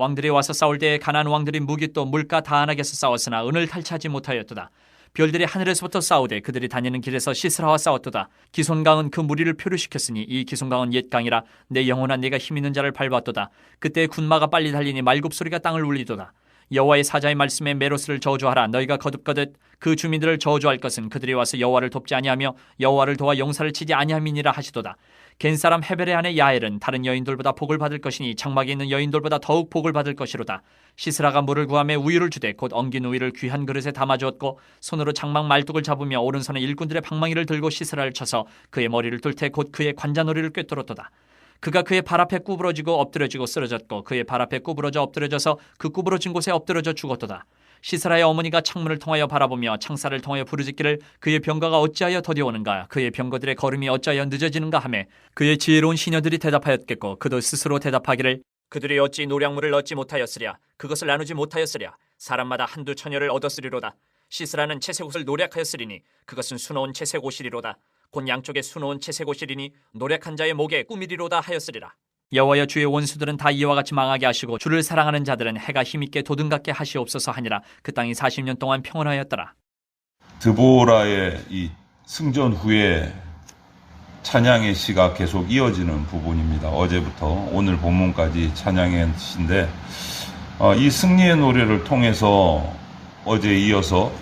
왕들이 와서 싸울 때에 가나안 왕들이 무기또 물가 다한악에서 싸웠으나 은을 탈취하지 못하였도다. 별들이 하늘에서부터 싸우되 그들이 다니는 길에서 시스라와 싸웠도다. 기손강은 그 무리를 표류시켰으니 이 기손강은 옛 강이라 내 영혼아 네가 힘있는 자를 밟았도다. 그때 군마가 빨리 달리니 말굽소리가 땅을 울리도다. 여호와의 사자의 말씀에 메로스를 저주하라. 너희가 거듭거듭 그 주민들을 저주할 것은 그들이 와서 여호와를 돕지 아니하며 여호와를 도와 용사를 치지 아니함이니라 하시도다. 겐사람 헤벨의 아내 야엘은 다른 여인들보다 복을 받을 것이니 장막에 있는 여인들보다 더욱 복을 받을 것이로다. 시스라가 물을 구하며 우유를 주되 곧 엉긴 우유를 귀한 그릇에 담아주었고 손으로 장막 말뚝을 잡으며 오른손에 일꾼들의 방망이를 들고 시스라를 쳐서 그의 머리를 뚫되 곧 그의 관자놀이를 꿰뚫었도다. 그가 그의 발 앞에 구부러지고 엎드려지고 쓰러졌고 그의 발 앞에 구부러져 엎드려져서 그 구부러진 곳에 엎드려져 죽었도다. 시스라의 어머니가 창문을 통하여 바라보며 창살을 통하여 부르짖기를 그의 병거가 어찌하여 더디오는가 그의 병거들의 걸음이 어찌하여 늦어지는가 하매 그의 지혜로운 시녀들이 대답하였겠고 그도 스스로 대답하기를 그들이 어찌 노량물을 얻지 못하였으랴 그것을 나누지 못하였으랴 사람마다 한두 처녀를 얻었으리로다. 시스라는 채색옷을 노략하였으리니 그것은 수놓은 채색옷이리로다. 곧 양쪽에 수놓은 채색옷이리니 노략한 자의 목에 꾸미리로다 하였으리라. 여호와여 주의 원수들은 다 이와 같이 망하게 하시고 주를 사랑하는 자들은 해가 힘있게 도든갑게 하시옵소서 하니라. 그 땅이 40년 동안 평온하였더라. 드보라의 이 승전 후에 찬양의 시가 계속 이어지는 부분입니다. 어제부터 오늘 본문까지 찬양의 시인데 이 승리의 노래를 통해서 어제에 이어서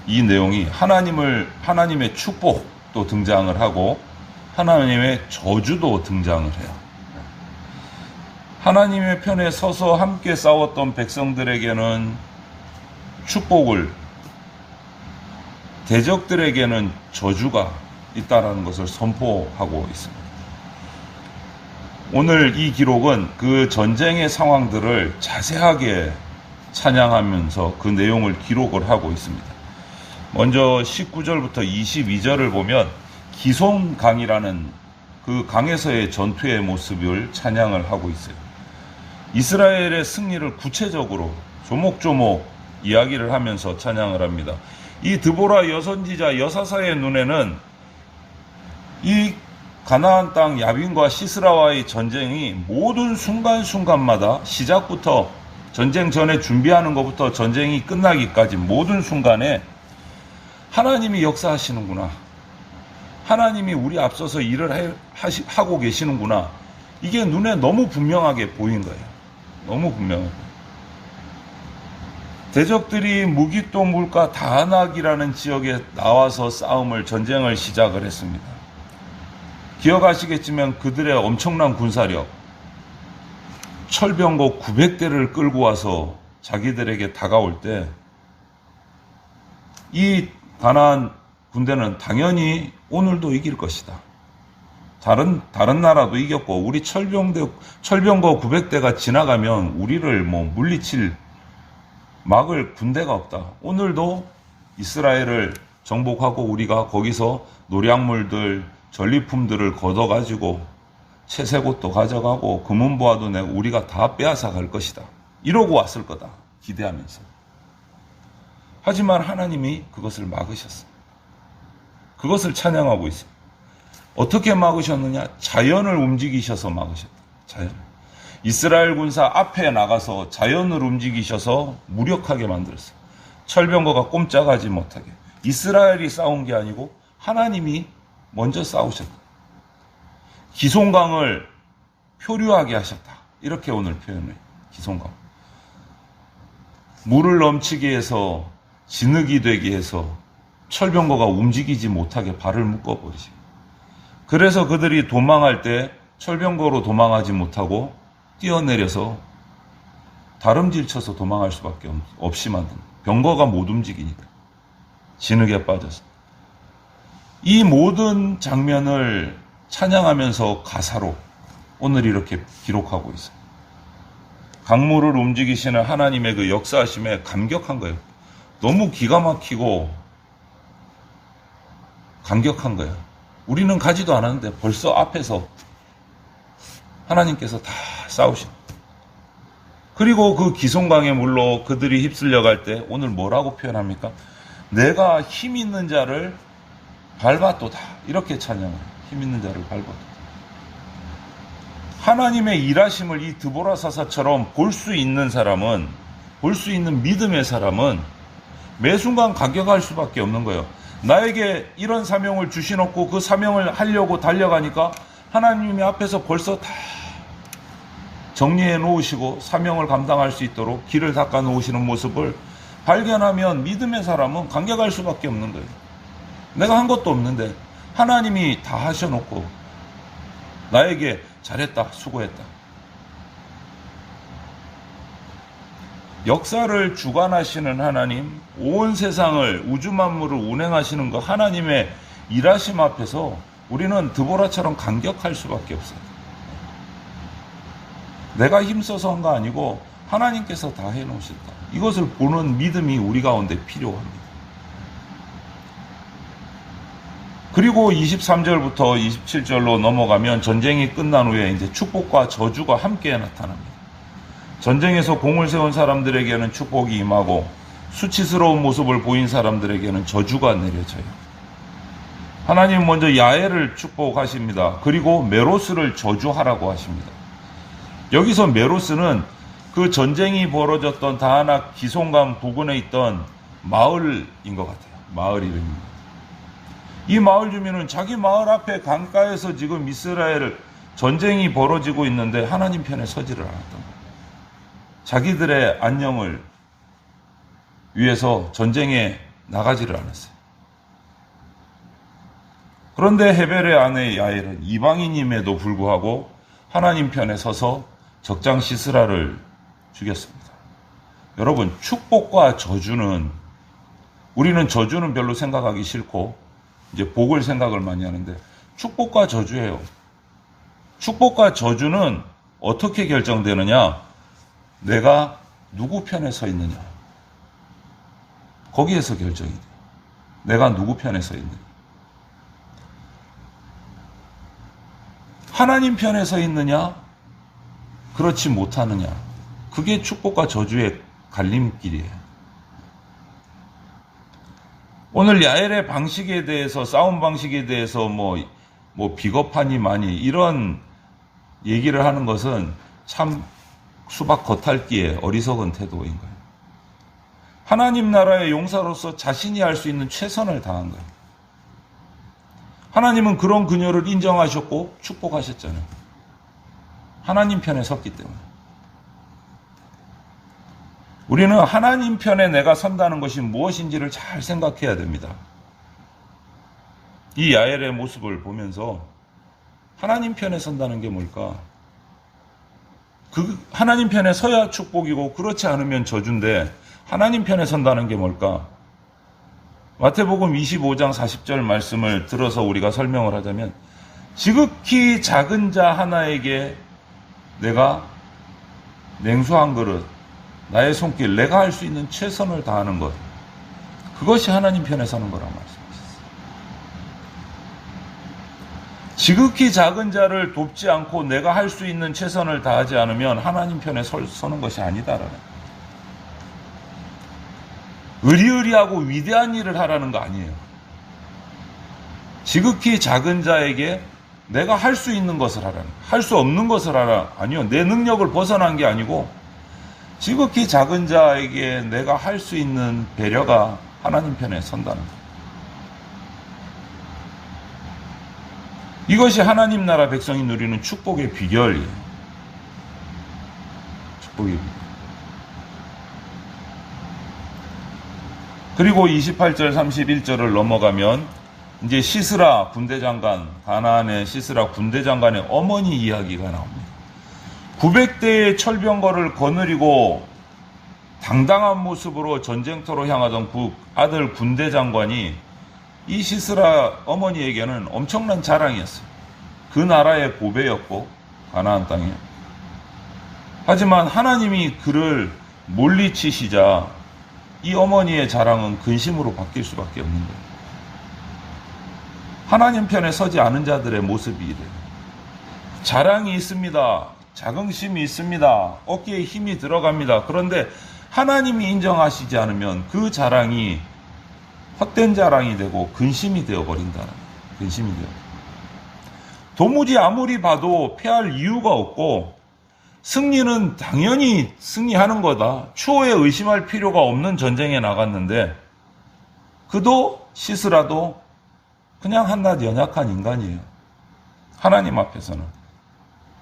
이 내용이 하나님의 축복도 등장을 하고 하나님의 저주도 등장을 해요. 하나님의 편에 서서 함께 싸웠던 백성들에게는 축복을, 대적들에게는 저주가 있다는 것을 선포하고 있습니다. 오늘 이 기록은 그 전쟁의 상황들을 자세하게 찬양하면서 그 내용을 기록을 하고 있습니다. 먼저 19절부터 22절을 보면 기손강이라는 그 강에서의 전투의 모습을 찬양을 하고 있어요. 이스라엘의 승리를 구체적으로 조목조목 이야기를 하면서 찬양을 합니다. 이 드보라 여선지자 여사사의 눈에는 이 가나안 땅 야빈과 시스라와의 전쟁이 모든 순간순간마다 시작부터 전쟁 전에 준비하는 것부터 전쟁이 끝나기까지 모든 순간에 하나님이 역사하시는구나. 하나님이 우리 앞서서 일을 하고 계시는구나. 이게 눈에 너무 분명하게 보인 거예요. 너무 분명하게. 대적들이 무기또 물가 다한악이라는 지역에 나와서 전쟁을 시작을 했습니다. 기억하시겠지만 그들의 엄청난 군사력, 철병거 900대를 끌고 와서 자기들에게 다가올 때 이 가나안 군대는 당연히 오늘도 이길 것이다. 다른 나라도 이겼고 우리 철병거 900대가 지나가면 우리를 물리칠 막을 군대가 없다. 오늘도 이스라엘을 정복하고 우리가 거기서 노량물들, 전리품들을 걷어가지고 채색옷도 가져가고 금은보화도 내고 우리가 다 빼앗아 갈 것이다. 이러고 왔을 거다. 기대하면서. 하지만 하나님이 그것을 막으셨습니다. 그것을 찬양하고 있습니다. 어떻게 막으셨느냐? 자연을 움직이셔서 막으셨다. 자연. 이스라엘 군사 앞에 나가서 자연을 움직이셔서 무력하게 만들었어요. 철병거가 꼼짝하지 못하게. 이스라엘이 싸운 게 아니고 하나님이 먼저 싸우셨다. 기손강을 표류하게 하셨다. 이렇게 오늘 표현해요. 기손강. 물을 넘치게 해서 진흙이 되게 해서 철병거가 움직이지 못하게 발을 묶어버리죠. 그래서 그들이 도망할 때 철병거로 도망하지 못하고 뛰어내려서 다름질 쳐서 도망할 수밖에 없이 만든 병거가 못 움직이니까 진흙에 빠져서 이 모든 장면을 찬양하면서 가사로 오늘 이렇게 기록하고 있어요. 강물을 움직이시는 하나님의 그 역사하심에 감격한 거예요. 너무 기가 막히고 감격한 거예요. 우리는 가지도 않았는데 벌써 앞에서 하나님께서 다 싸우시고 그리고 그 기손강의 물로 그들이 휩쓸려 갈 때 오늘 뭐라고 표현합니까? 내가 힘 있는 자를 밟았도다. 이렇게 찬양을 해요. 힘 있는 자를 밟았도다. 하나님의 일하심을 이 드보라 사사처럼 볼 수 있는 사람은, 볼 수 있는 믿음의 사람은 매 순간 감격할 수밖에 없는 거예요. 나에게 이런 사명을 주시놓고 그 사명을 하려고 달려가니까 하나님이 앞에서 벌써 다 정리해 놓으시고 사명을 감당할 수 있도록 길을 닦아 놓으시는 모습을 발견하면 믿음의 사람은 감격할 수밖에 없는 거예요. 내가 한 것도 없는데 하나님이 다 하셔놓고 나에게 잘했다, 수고했다. 역사를 주관하시는 하나님, 온 세상을, 우주 만물을 운행하시는 그 하나님의 일하심 앞에서 우리는 드보라처럼 감격할 수밖에 없어요. 내가 힘써서 한 거 아니고 하나님께서 다 해놓으셨다. 이것을 보는 믿음이 우리 가운데 필요합니다. 그리고 23절부터 27절로 넘어가면 전쟁이 끝난 후에 이제 축복과 저주가 함께 나타납니다. 전쟁에서 공을 세운 사람들에게는 축복이 임하고 수치스러운 모습을 보인 사람들에게는 저주가 내려져요. 하나님 먼저 야엘을 축복하십니다. 그리고 메로스를 저주하라고 하십니다. 여기서 메로스는 그 전쟁이 벌어졌던 다하낙 기송강 부근에 있던 마을인 것 같아요. 마을 이름입니다. 이 마을 주민은 자기 마을 앞에 강가에서 지금 이스라엘 전쟁이 벌어지고 있는데 하나님 편에 서지를 않았던 거예요. 자기들의 안녕을 위해서 전쟁에 나가지를 않았어요. 그런데 헤벨의 아내 야엘은 이방인임에도 불구하고 하나님 편에 서서 적장 시스라를 죽였습니다. 여러분, 축복과 저주는, 우리는 저주는 별로 생각하기 싫고 이제 복을 생각을 많이 하는데, 축복과 저주예요. 축복과 저주는 어떻게 결정되느냐? 내가 누구 편에 서 있느냐? 거기에서 결정이 돼요. 내가 누구 편에 서 있느냐? 하나님 편에 서 있느냐? 그렇지 못하느냐? 그게 축복과 저주의 갈림길이에요. 오늘 야엘의 방식에 대해서, 싸움 방식에 대해서 뭐 비겁하니 많이 이런 얘기를 하는 것은 참 수박 겉핥기에 어리석은 태도인 거예요. 하나님 나라의 용사로서 자신이 할 수 있는 최선을 다한 거예요. 하나님은 그런 그녀를 인정하셨고 축복하셨잖아요. 하나님 편에 섰기 때문에. 우리는 하나님 편에 내가 선다는 것이 무엇인지를 잘 생각해야 됩니다. 이 야엘의 모습을 보면서 하나님 편에 선다는 게 뭘까? 그 하나님 편에 서야 축복이고 그렇지 않으면 저주인데 하나님 편에 선다는 게 뭘까? 마태복음 25장 40절 말씀을 들어서 우리가 설명을 하자면, 지극히 작은 자 하나에게 내가 냉수 한 그릇, 나의 손길, 내가 할 수 있는 최선을 다하는 것, 그것이 하나님 편에 서는 거라고 말씀하셨어요. 지극히 작은 자를 돕지 않고 내가 할 수 있는 최선을 다하지 않으면 하나님 편에 서는 것이 아니다라는 거예요. 의리의리하고 위대한 일을 하라는 거 아니에요. 지극히 작은 자에게 내가 할 수 있는 것을 하라는 거예요. 할 수 없는 것을 하라. 아니요. 내 능력을 벗어난 게 아니고 지극히 작은 자에게 내가 할 수 있는 배려가 하나님 편에 선다는 거예요. 이것이 하나님 나라 백성이 누리는 축복의 비결이에요. 축복의 비결. 그리고 28절 31절을 넘어가면 이제 시스라 군대장관, 가나안의 시스라 군대장관의 어머니 이야기가 나옵니다. 900대의 철병거를 거느리고 당당한 모습으로 전쟁터로 향하던 아들 군대장관이 이 시스라 어머니에게는 엄청난 자랑이었어요. 그 나라의 보배였고 가나안 땅에. 하지만 하나님이 그를 몰리치시자 이 어머니의 자랑은 근심으로 바뀔 수밖에 없는 거예요. 하나님 편에 서지 않은 자들의 모습이 이래요. 자랑이 있습니다. 자긍심이 있습니다. 어깨에 힘이 들어갑니다. 그런데 하나님이 인정하시지 않으면 그 자랑이 헛된 자랑이 되고 근심이 되어버린다는 거예요. 근심이 되어. 도무지 아무리 봐도 패할 이유가 없고 승리는 당연히 승리하는 거다. 추호에 의심할 필요가 없는 전쟁에 나갔는데 그도 시스라도 그냥 한낱 연약한 인간이에요. 하나님 앞에서는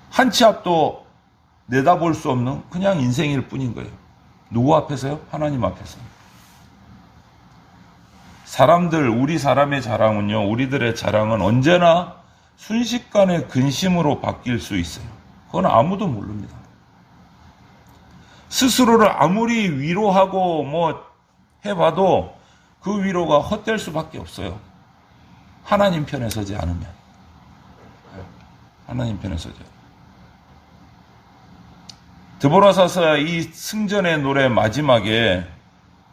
한 치 앞도 내다볼 수 없는 그냥 인생일 뿐인 거예요. 누구 앞에서요? 하나님 앞에서. 우리 사람의 자랑은요, 우리들의 자랑은 언제나 순식간에 근심으로 바뀔 수 있어요. 그건 아무도 모릅니다. 스스로를 아무리 위로하고 해봐도 그 위로가 헛될 수밖에 없어요. 하나님 편에 서지 않으면. 하나님 편에 서죠. 드보라사사 이 승전의 노래 마지막에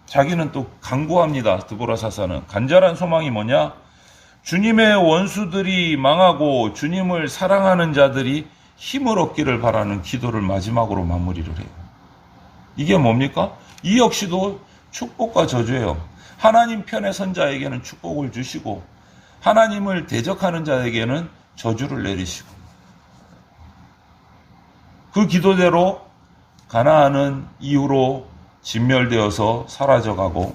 자기는 또 간구합니다. 드보라사사는 간절한 소망이 뭐냐? 주님의 원수들이 망하고 주님을 사랑하는 자들이 힘을 얻기를 바라는 기도를 마지막으로 마무리를 해요. 이게 뭡니까? 이 역시도 축복과 저주예요. 하나님 편에 선 자에게는 축복을 주시고 하나님을 대적하는 자에게는 저주를 내리시고 그 기도대로 가나안은 이후로 진멸되어서 사라져가고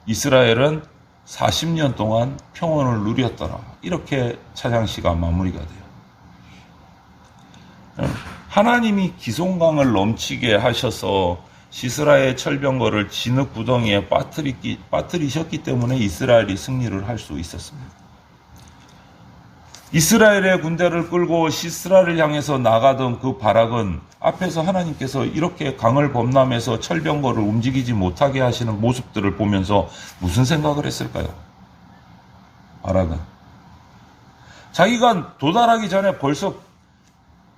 이스라엘은 40년 동안 평온을 누렸더라. 이렇게 차장시가 마무리가 돼요. 하나님이 기송강을 넘치게 하셔서 시스라의 철병거를 진흙 구덩이에 빠뜨리셨기 때문에 이스라엘이 승리를 할 수 있었습니다. 이스라엘의 군대를 끌고 시스라를 향해서 나가던 그 바락은 앞에서 하나님께서 이렇게 강을 범람해서 철병거를 움직이지 못하게 하시는 모습들을 보면서 무슨 생각을 했을까요? 바락은 자기가 도달하기 전에 벌써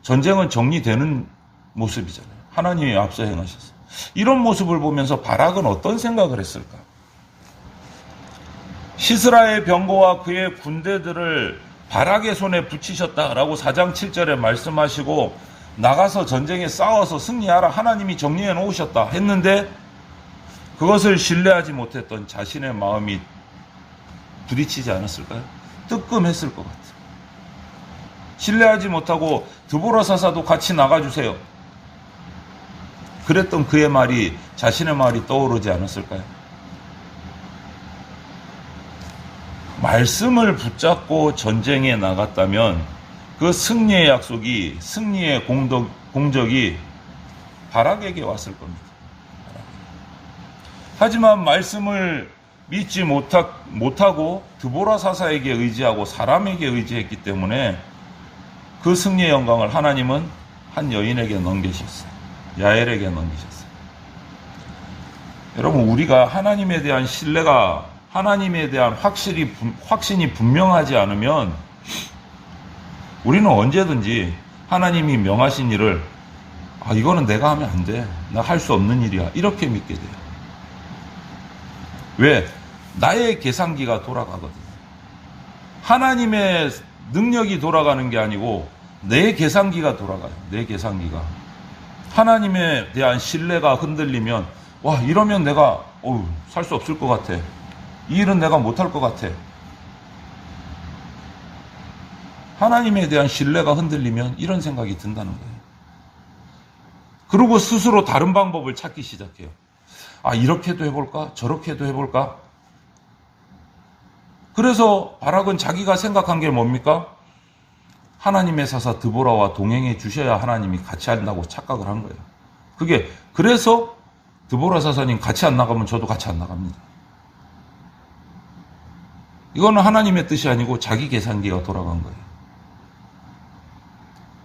전쟁은 정리되는 모습이잖아요. 하나님이 앞서 행하셨어요. 이런 모습을 보면서 바락은 어떤 생각을 했을까? 시스라의 병거와 그의 군대들을 바락의 손에 붙이셨다라고 4장 7절에 말씀하시고 나가서 전쟁에 싸워서 승리하라 하나님이 정리해 놓으셨다 했는데 그것을 신뢰하지 못했던 자신의 마음이 부딪히지 않았을까요? 뜨끔했을 것 같아요. 신뢰하지 못하고 드보라사사도 같이 나가주세요. 그랬던 그의 말이 자신의 말이 떠오르지 않았을까요? 말씀을 붙잡고 전쟁에 나갔다면 그 승리의 약속이 승리의 공적이 바락에게 왔을 겁니다. 하지만 말씀을 믿지 못하고 드보라사사에게 의지하고 사람에게 의지했기 때문에 그 승리의 영광을 하나님은 한 여인에게 넘기셨어요. 야엘에게 넘기셨어요. 여러분, 우리가 하나님에 대한 신뢰가 하나님에 대한 확신이 분명하지 않으면 우리는 언제든지 하나님이 명하신 일을 이거는 내가 하면 안 돼. 나 할 수 없는 일이야. 이렇게 믿게 돼요. 왜? 나의 계산기가 돌아가거든요. 하나님의 능력이 돌아가는 게 아니고 내 계산기가 돌아가요. 내 계산기가. 하나님에 대한 신뢰가 흔들리면 이러면 내가 살 수 없을 것 같아. 이 일은 내가 못할 것 같아. 하나님에 대한 신뢰가 흔들리면 이런 생각이 든다는 거예요. 그리고 스스로 다른 방법을 찾기 시작해요. 이렇게도 해볼까? 저렇게도 해볼까? 그래서 바락은 자기가 생각한 게 뭡니까? 하나님의 사사 드보라와 동행해 주셔야 하나님이 같이 한다고 착각을 한 거예요. 그래서 드보라 사사님 같이 안 나가면 저도 같이 안 나갑니다. 이거는 하나님의 뜻이 아니고 자기 계산기가 돌아간 거예요.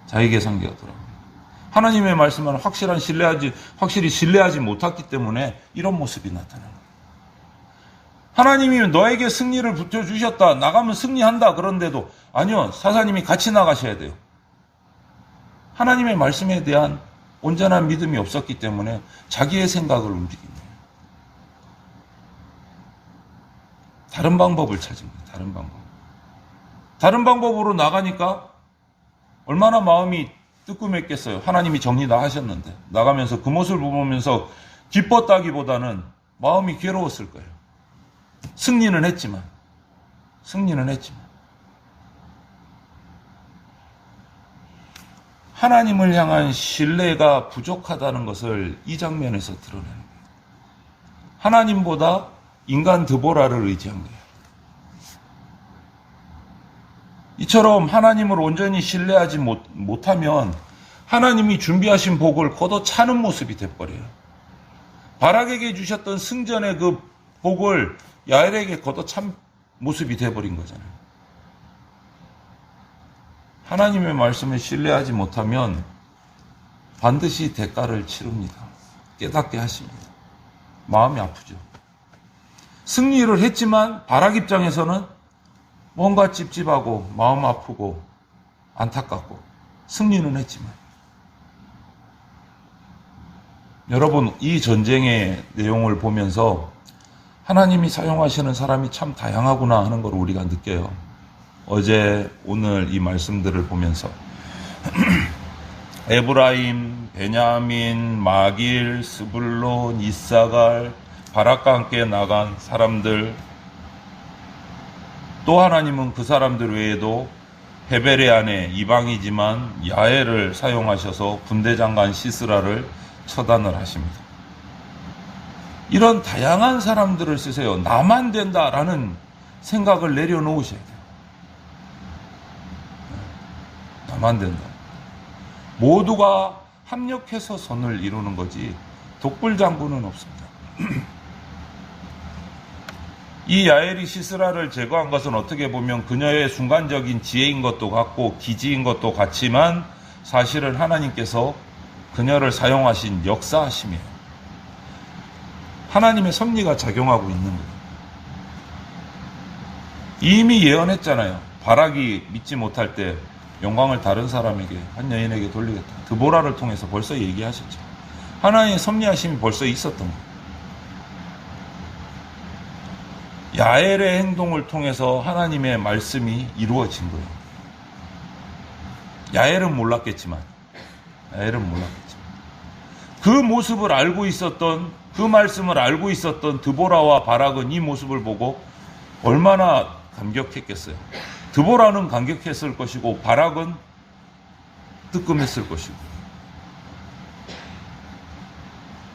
자기 계산기가 돌아간 거예요. 하나님의 말씀은 확실히 신뢰하지 못했기 때문에 이런 모습이 나타나는 거예요. 하나님이 너에게 승리를 붙여주셨다. 나가면 승리한다. 그런데도 아니요. 사사님이 같이 나가셔야 돼요. 하나님의 말씀에 대한 온전한 믿음이 없었기 때문에 자기의 생각을 움직인 거예요. 다른 방법을 찾은 거예요. 다른 방법으로 나가니까 얼마나 마음이 뜨끔했겠어요. 하나님이 정리 다 하셨는데 나가면서 그 모습을 보면서 기뻤다기보다는 마음이 괴로웠을 거예요. 승리는 했지만 하나님을 향한 신뢰가 부족하다는 것을 이 장면에서 드러내는 거예요. 하나님보다 인간 드보라를 의지한 거예요. 이처럼 하나님을 온전히 신뢰하지 못하면 하나님이 준비하신 복을 거둬 차는 모습이 돼버려요. 바락에게 주셨던 승전의 그 복을 야엘에게 거둬 찬 모습이 돼버린 거잖아요. 하나님의 말씀을 신뢰하지 못하면 반드시 대가를 치릅니다. 깨닫게 하십니다. 마음이 아프죠. 승리를 했지만 바락 입장에서는 뭔가 찝찝하고 마음 아프고 안타깝고 승리는 했지만 여러분 이 전쟁의 내용을 보면서 하나님이 사용하시는 사람이 참 다양하구나 하는 걸 우리가 느껴요. 어제 오늘 이 말씀들을 보면서 에브라임, 베냐민, 마길, 스불론, 이사갈, 바락과 함께 나간 사람들 또 하나님은 그 사람들 외에도 헤벨의 아내 이방이지만 야엘을 사용하셔서 군대장관 시스라를 처단을 하십니다. 이런 다양한 사람들을 쓰세요. 나만 된다라는 생각을 내려놓으셔야 돼요. 나만 된다. 모두가 합력해서 선을 이루는 거지 독불장군은 없습니다. 이 야엘이 시스라를 제거한 것은 어떻게 보면 그녀의 순간적인 지혜인 것도 같고 기지인 것도 같지만 사실은 하나님께서 그녀를 사용하신 역사하심이에요. 하나님의 섭리가 작용하고 있는 거예요. 이미 예언했잖아요. 바락이 믿지 못할 때 영광을 다른 사람에게 한 여인에게 돌리겠다. 드보라를 통해서 벌써 얘기하셨죠. 하나님의 섭리하심이 벌써 있었던 거예요. 야엘의 행동을 통해서 하나님의 말씀이 이루어진 거예요. 야엘은 몰랐겠지만 그 모습을 알고 있었던 그 말씀을 알고 있었던 드보라와 바락은 이 모습을 보고 얼마나 감격했겠어요. 드보라는 감격했을 것이고 바락은 뜨끔했을 것이고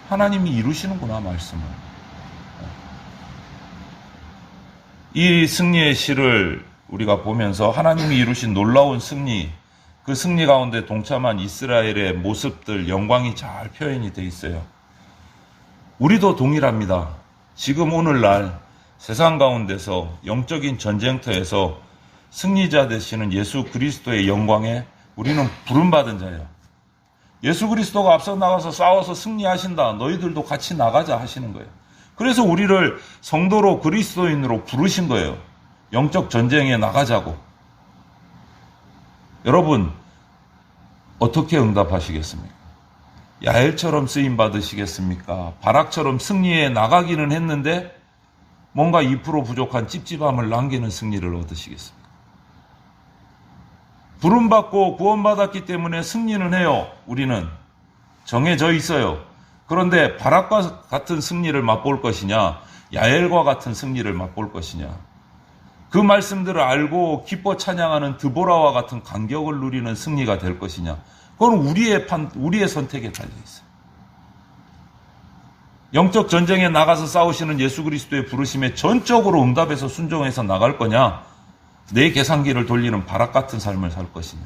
하나님이 이루시는구나 말씀을. 이 승리의 시를 우리가 보면서 하나님이 이루신 놀라운 승리, 그 승리 가운데 동참한 이스라엘의 모습들, 영광이 잘 표현이 되어 있어요. 우리도 동일합니다. 지금 오늘날 세상 가운데서 영적인 전쟁터에서 승리자 되시는 예수 그리스도의 영광에 우리는 부름받은 자예요. 예수 그리스도가 앞서 나가서 싸워서 승리하신다. 너희들도 같이 나가자 하시는 거예요. 그래서 우리를 성도로 그리스도인으로 부르신 거예요. 영적 전쟁에 나가자고. 여러분 어떻게 응답하시겠습니까? 야엘처럼 쓰임 받으시겠습니까? 바락처럼 승리에 나가기는 했는데 뭔가 2% 부족한 찝찝함을 남기는 승리를 얻으시겠습니까? 부름받고 구원받았기 때문에 승리는 해요. 우리는 정해져 있어요. 그런데 바락과 같은 승리를 맛볼 것이냐, 야엘과 같은 승리를 맛볼 것이냐, 그 말씀들을 알고 기뻐 찬양하는 드보라와 같은 감격을 누리는 승리가 될 것이냐, 그건 우리의 선택에 달려 있어요. 영적 전쟁에 나가서 싸우시는 예수 그리스도의 부르심에 전적으로 응답해서 순종해서 나갈 거냐, 내 계산기를 돌리는 바락 같은 삶을 살 것이냐.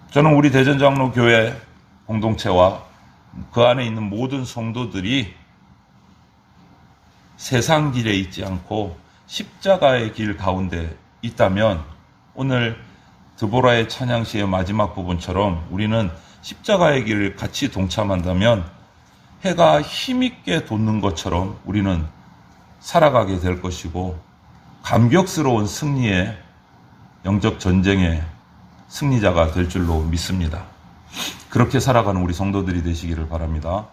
저는 우리 대전장로교회 공동체와 그 안에 있는 모든 성도들이 세상 길에 있지 않고 십자가의 길 가운데 있다면 오늘 드보라의 찬양시의 마지막 부분처럼 우리는 십자가의 길을 같이 동참한다면 해가 힘있게 돋는 것처럼 우리는 살아가게 될 것이고 감격스러운 승리의 영적 전쟁의 승리자가 될 줄로 믿습니다. 그렇게 살아가는 우리 성도들이 되시기를 바랍니다.